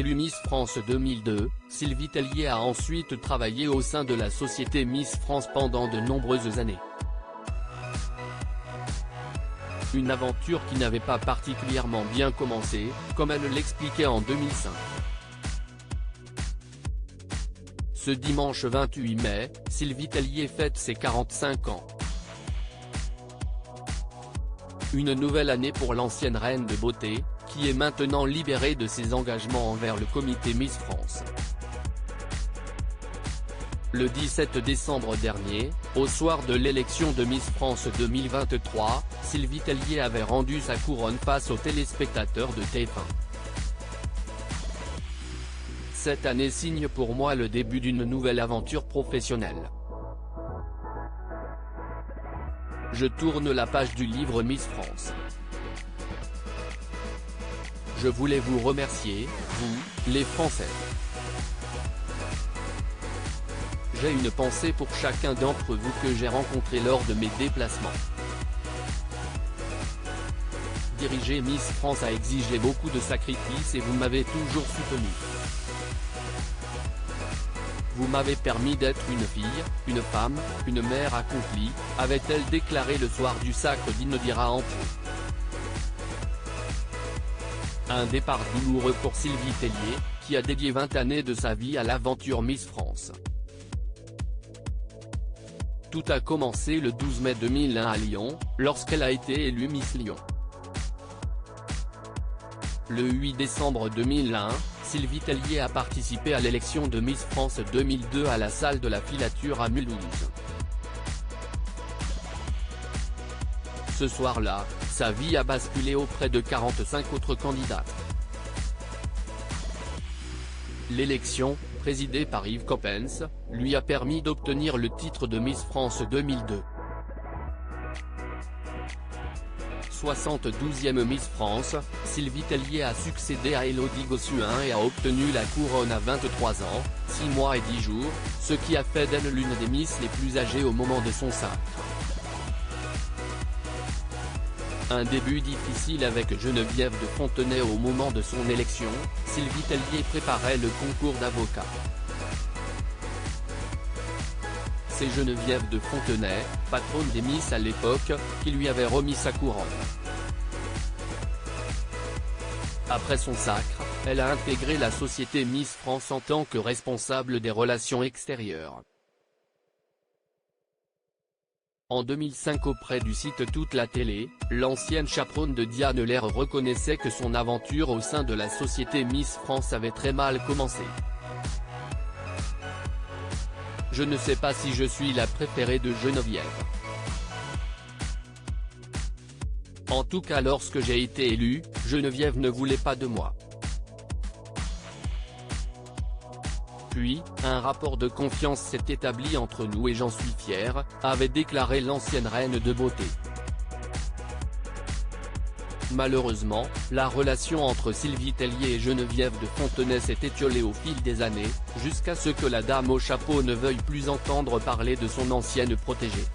Élue Miss France 2002, Sylvie Tellier a ensuite travaillé au sein de la société Miss France pendant de nombreuses années. Une aventure qui n'avait pas particulièrement bien commencé, comme elle l'expliquait en 2005. Ce dimanche 28 mai, Sylvie Tellier fête ses 45 ans. Une nouvelle année pour l'ancienne reine de beauté, qui est maintenant libérée de ses engagements envers le comité Miss France. Le 17 décembre dernier, au soir de l'élection de Miss France 2023, Sylvie Tellier avait rendu sa couronne face aux téléspectateurs de TF1. Cette année signe pour moi le début d'une nouvelle aventure professionnelle. Je tourne la page du livre Miss France. Je voulais vous remercier, vous, les Français. J'ai une pensée pour chacun d'entre vous que j'ai rencontré lors de mes déplacements. Diriger Miss France a exigé beaucoup de sacrifices et vous m'avez toujours soutenu. Vous m'avez permis d'être une fille, une femme, une mère accomplie, avait-elle déclaré le soir du sacre d'Inodira en Pau. Un départ douloureux pour Sylvie Tellier, qui a dédié 20 années de sa vie à l'aventure Miss France. Tout a commencé le 12 mai 2001 à Lyon, lorsqu'elle a été élue Miss Lyon. Le 8 décembre 2001, Sylvie Tellier a participé à l'élection de Miss France 2002 à la salle de la Filature à Mulhouse. Ce soir-là, sa vie a basculé auprès de 45 autres candidates. L'élection, présidée par Yves Coppens, lui a permis d'obtenir le titre de Miss France 2002. 72e Miss France, Sylvie Tellier a succédé à Élodie Gossuin et a obtenu la couronne à 23 ans, 6 mois et 10 jours, ce qui a fait d'elle l'une des Miss les plus âgées au moment de son sacre. Un début difficile avec Geneviève de Fontenay au moment de son élection, Sylvie Tellier préparait le concours d'avocat. C'est Geneviève de Fontenay, patronne des Miss à l'époque, qui lui avait remis sa couronne. Après son sacre, elle a intégré la société Miss France en tant que responsable des relations extérieures. En 2005 auprès du site Toute la Télé, l'ancienne chaperonne de Diane Lair reconnaissait que son aventure au sein de la société Miss France avait très mal commencé. Je ne sais pas si je suis la préférée de Geneviève. En tout cas lorsque j'ai été élue, Geneviève ne voulait pas de moi. Puis, un rapport de confiance s'est établi entre nous et j'en suis fier, avait déclaré l'ancienne reine de beauté. Malheureusement, la relation entre Sylvie Tellier et Geneviève de Fontenay s'est étiolée au fil des années, jusqu'à ce que la dame au chapeau ne veuille plus entendre parler de son ancienne protégée.